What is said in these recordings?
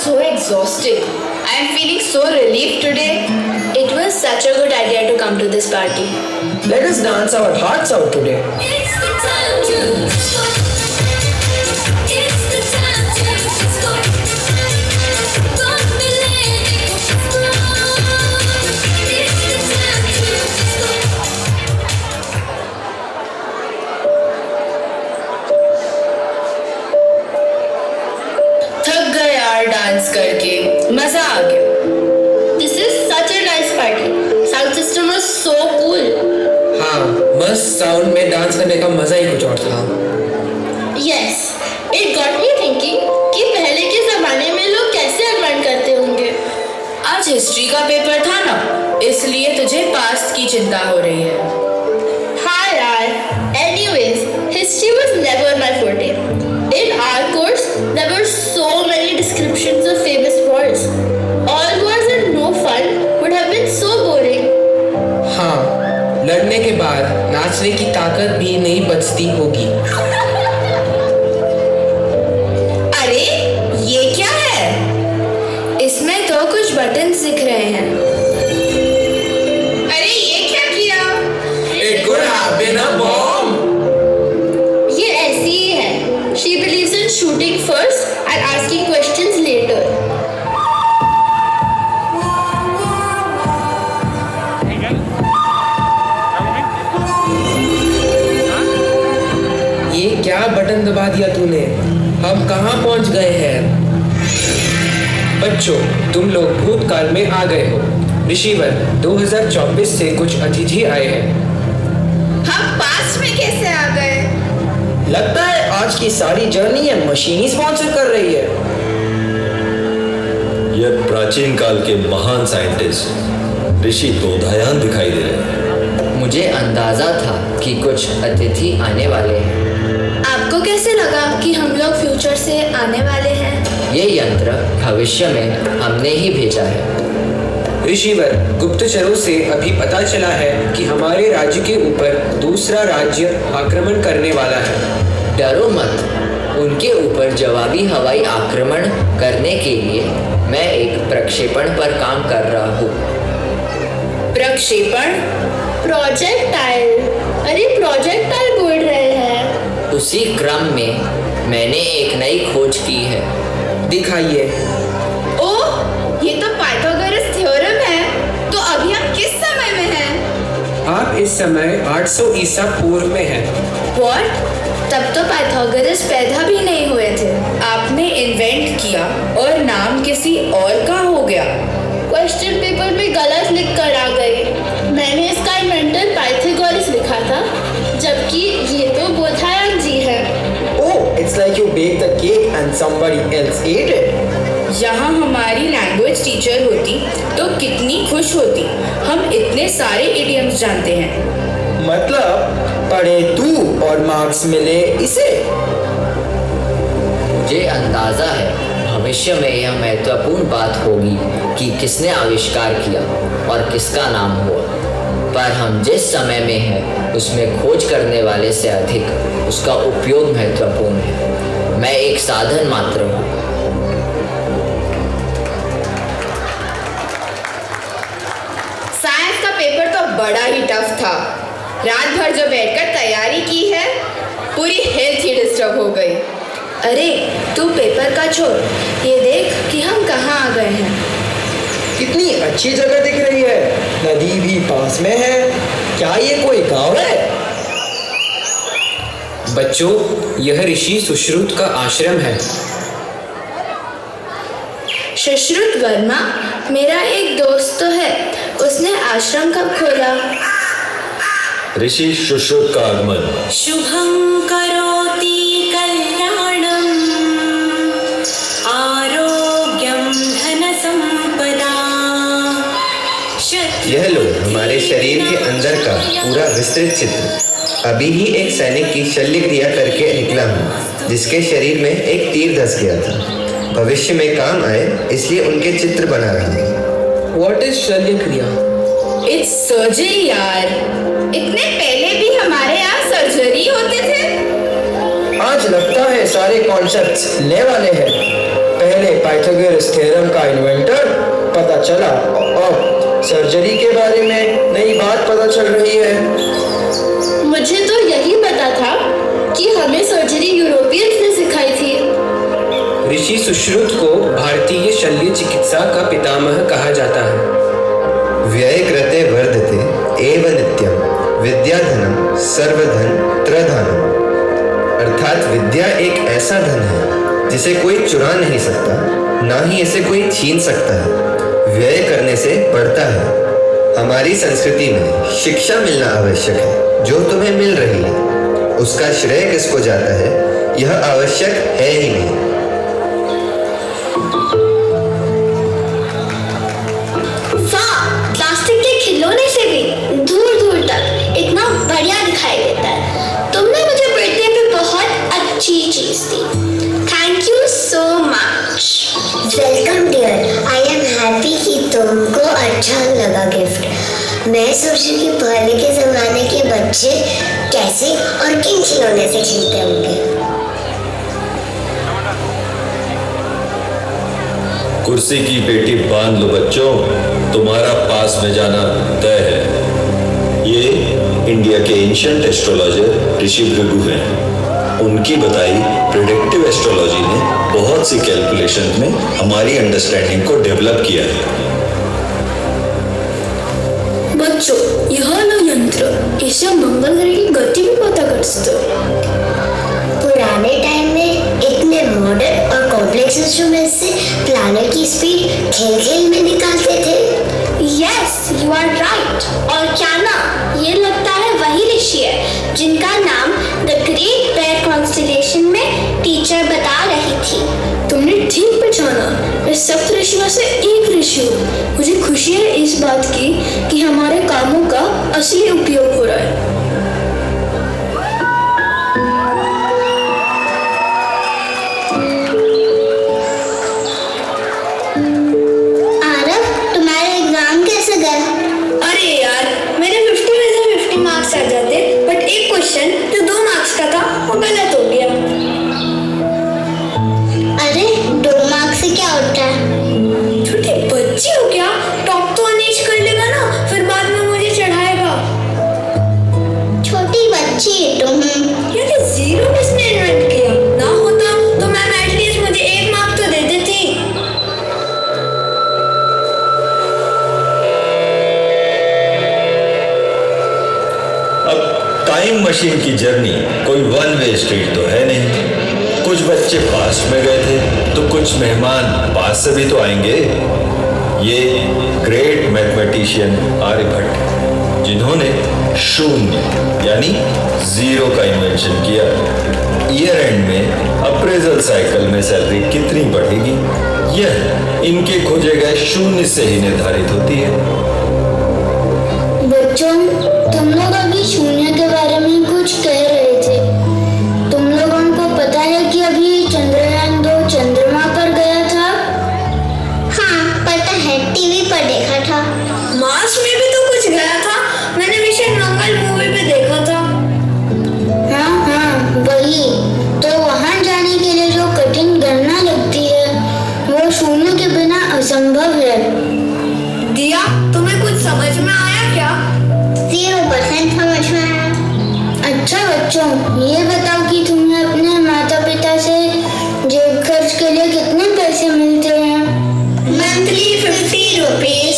so exhausted. I am feeling so relieved today. It was such a good idea to come to this party. Let us dance our hearts out today. It's the time to disco. It's the time to disco. Don't be late. It's the time to disco. थक गए यार dance करके, मजा आ गया. This is such a nice party. Sound system was so cool. हाँ, मस्त sound में dance करने का मजा ही कुछ और था. Yes, it got me thinking कि पहले के जमाने में लोग कैसे अनवाइंड करते होंगे. आज हिस्ट्री का पेपर था ना, इसलिए तुझे पास्ट की चिंता हो रही है. हाँ यार. Anyways, history was never my forte. In our course, there were so many descriptions of famous wars. All wars and no fun would have been so boring. हाँ, लड़ने के बाद नाचने की ताकत भी नहीं बचती होगी. अरे ये क्या है? इसमें तो कुछ बटन्स दिख रहे हैं. अरे ये क्या किया? It could have been a bomb. ये ऐसी ही है. She believes in shooting first and asking questions later. ये क्या बटन दबा दिया तूने? हम कहाँ पहुँच गए हैं? बच्चों, तुम लोग भूतकाल में आ गए हो. ऋषिवर 2024 से कुछ अतिथि आए हैं. हम पास्ट में कैसे आ गए? लगता है आज की सारी जर्नी है मशीन ही स्पॉन्सर कर रही है. यह प्राचीन काल के महान साइंटिस्ट ऋषि बोधायन दिखाई दे रहे हैं. मुझे अंदाजा था कि कुछ अतिथि आने वाले हैं. आपको कैसे लगा कि हम लोग फ्यूचर से आने वाले हैं? ये यंत्र भविष्य में हमने ही भेजा है. ऋषिवर, गुप्तचरों से अभी पता चला है कि हमारे राज्य के ऊपर दूसरा राज्य आक्रमण करने वाला है. डरो मत. उनके ऊपर जवाबी हवाई आक्रमण करने के लिए मैं एक प्रक्षेपण पर काम कर रहा हूँ. प्रक्षेपण? प्रोजेक्टाइल? अरे प्रोजेक्टाइल बोल रहे हैं. उसी क्रम में मैंने एक नई खोज की है. दिखाइए. ओह, ये तो पाइथागोरस थ्योरम है. तो अभी हम किस समय में हैं? आप इस समय 800 ईसा पूर्व में हैं. What? तब तो पाइथागोरस पैदा भी नहीं हुए थे. आपने इन्वेंट किया और नाम किसी और का हो गया. क्वेश्चन पेपर में गलत लिख कर आ गई. मैंने इसका इन्वेंटर पाइथागोरस लिखा था, जबकि ये तो बोधायन जी है. Oh, it's like you baked the cake and somebody else ate it. यहाँ हमारी लैंग्वेज टीचर होती तो कितनी खुश होती. हम इतने सारे इडियम्स जानते हैं. मतलब पढ़े तू और मार्क्स मिले इसे. मुझे अंदाजा है भविष्य में यह महत्वपूर्ण बात होगी कि किसने आविष्कार किया और किसका नाम हुआ. पर हम जिस समय में हैं उसमें खोज करने वाले से अधिक उसका उपयोग महत्वपूर्ण है. मैं एक साधन मात्र हूँ. साइंस का पेपर तो बड़ा ही टफ था. रात भर जो बैठकर तैयारी की है, पूरी हेल्थ ही डिस्टर्ब हो गई. अरे तू पेपर का छोड़, ये देख कि हम कहाँ आ गए हैं. कितनी अच्छी जगह दिख रही है. नदी भी पास में है. क्या ये कोई गांव है? बच्चों, यह ऋषि सुश्रुत का आश्रम है. सुश्रुत वर्मा मेरा एक दोस्त तो है. उसने आश्रम कब खोला? ऋषि सुश्रुत का आगमन. शुभं करोति कल्याणं आरोग्यं धनसंपदा. यह लो हमारे शरीर के अंदर का पूरा विस्तृत चित्र. अभी ही एक सैनिक की शल्य क्रिया करके निकला हूँ, जिसके शरीर में एक तीर धंस गया था. भविष्य में काम आए इसलिए उनके चित्र बना रहा हूँ. What is शल्य क्रिया? इट्स सर्जरी यार. इतने पहले भी हमारे यहाँ सर्जरी होते थे. आज लगता है सारे कॉन्सेप्ट्स नए वाले हैं. पहले पाइथागोरस थ्योरम का इन्वेंटर पता चला और सर्जरी के बारे में नई बात पता चल रही है। मुझे तो यही पता था कि हमें सर्जरी यूरोपियंस ने सिखाई थी। ऋषि सुश्रुत को भारतीय शल्य चिकित्सा का पितामह कहा जाता है। व्यय कृते वर्धते एव नित्यम विद्याधनम सर्वधन त्रधानम। अर्थात विद्या एक ऐसा धन है जिसे कोई चुरा नहीं सकता, ना ही इसे कोई छीन सकता है। व्यय करने से बढ़ता है। हमारी संस्कृति में शिक्षा मिलना आवश्यक है। जो तुम्हें मिल रही है उसका श्रेय किसको जाता है, यह आवश्यक है ही नहीं। वाह, प्लास्टिक के खिलौने से भी दूर दूर तक इतना बढ़िया दिखाई देता है। तुमने मुझे बर्थडे पे बहुत अच्छी चीज दी। Thank you so much. Welcome dear, I am happy कि तुमको अच्छा लगा गिफ्ट। मैं सोचूं कि पहले के जमाने के बच्चे कैसे और किन खिलौने से खेलते होंगे। कुर्सी की पेटी बांध लो बच्चों, तुम्हारा पास में जाना तय है। ये इंडिया के एंशिएंट एस्ट्रोलॉजर ऋषि भृगु हैं। उनकी बताई प्रेडिक्टिव एस्ट्रोलॉजी ने बहुत सी कैलकुलेशन में हमारी अंडरस्टैंडिंग को डेवलप किया है। बच्चों, यह लो यंत्र, इससे मंगल ग्रह की गति भी पता कर सकते हो। पुराने टाइम में इतने मॉडर्न और कॉम्प्लेक्स इंस्ट्रूमेंट से प्लैनेट की स्पीड खेल खेल में निकालते थे। Yes, you are right. और क्या ना, ये लगता है वही ऋषि है जिनका नाम द ग्रेट बेयर कॉन्स्टेलेशन में टीचर बता रही थी। तुमने ठीक पहचाना, मैं सप्त ऋषि में से एक ऋषि हूँ। मुझे खुशी है इस बात की कि हमारे कामों का असली उपयोग हो रहा है। आरव, तुम्हारा एग्जाम कैसे गया? अरे यार, मेरे 50 में से 50 मार्क्स आ जाते, बट एक क्वेश्चन जो 2 मार्क्स का था वो गलत हो गया। अरे 2 मार्क्स से क्या होता है? छोटी बच्ची हो क्या? टॉप तो अनीश कर लेगा ना, फिर बाद में मुझे चढ़ाएगा। छोटी बच्ची तुम। यार, जीरो किसने इन्वेंट किया? ना होता तो मैम एटलीस्ट मुझे 1 मार्क तो दे देती। अब टाइम मशीन की जर्नी कोई वन वे स्ट्रीट तो है नहीं। कुछ बच्चे पास्ट में गए थे तो कुछ मेहमान पास से भी तो आएंगे। ये ग्रेट मैथमेटिशियन आर्यभट्ट, जिन्होंने शून्य यानी जीरो का इन्वेंशन किया। ईयर एंड में अप्रेजल साइकिल में सैलरी कितनी बढ़ेगी, यह इनके खोजे गए शून्य से ही निर्धारित होती है। बच्चों, तुम लोग अभी शून्य के बारे में कुछ कह रहे थे। तुम लोगों को पता है कि अभी चंद्रयान 2 चंद्रमा पर गया था? हाँ, पता है, टीवी पर देखा था। मार्स में भी तो कुछ गया था, मैंने मिशन मंगल मूवी पे देखा था। हाँ, वही तो। वहां जाने के लिए जो कठिन गणना लगती है वो शून्य के बिना असंभव है। दिया, तुम्हें कुछ समझ में आया क्या? 0% समझ में आया। अच्छा बच्चों, ये बताओ कि तुम्हें अपने माता पिता से जेब खर्च के लिए कितने पैसे मिलते हैं? Monthly 50 rupees.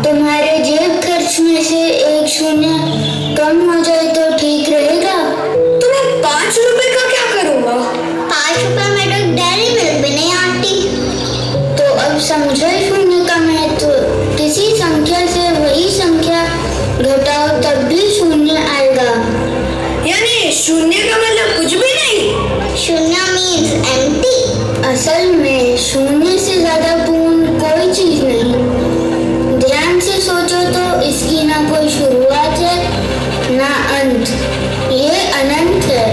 तुम्हारे जेब खर्च में से एक शून्य कम हो जाए तो ठीक रहेगा। तो मैं 5 रुपए का क्या करूँगा? 5 रुपए में तो डेयरी मिल्क भी नहीं आती। तो अब समझो शून्य का महत्व। किसी संख्या से वही संख्या घटाओ तब भी शून्य आएगा। यानी शून्य का मतलब कुछ भी नहीं? शून्य मीन्स एम्प्टी। असल में शून्य से ज्यादा पूर्ण कोई चीज नहीं। ध्यान से सोचो तो इसकी ना कोई शुरुआत है ना अंत। ये अनंत है।